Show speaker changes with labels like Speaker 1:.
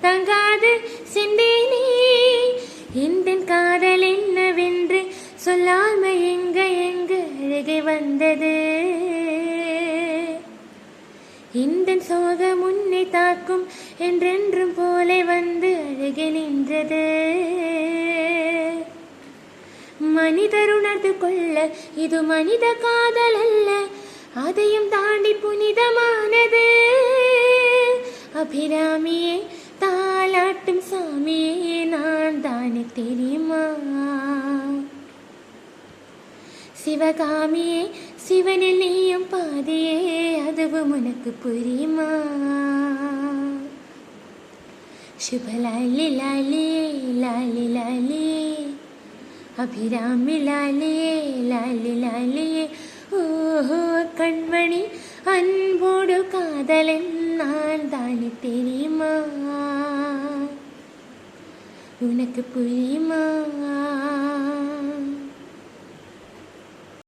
Speaker 1: தங்காது சென்றேனே. இந்த காதல் என்னவென்று சொல்லாம எங்க அழகே வந்தது. இந்த சோகம் உன்னை தாக்கும் என்றென்றும் போல வந்து அழகே நின்றது. மனிதர் உணர்ந்து கொள்ள இது மனித காதல் அல்ல, அதையும் தாண்டி புனிதமானது. அபிராமியே தாலாட்டும் சாமியே நான் தானே தெரியுமா. சிவகாமியே சிவனில் நீயும் பாதியே அதுவும் உனக்கு புரியுமா. சுபலாலி லாலியே லாலி லாலியே அபிராமி லாலியே லாலி லாலியே. ஓஹோ கண்மணி அன்போடு காதலன் நான் தானே தெரியுமா, உனக்கு புரியுமா.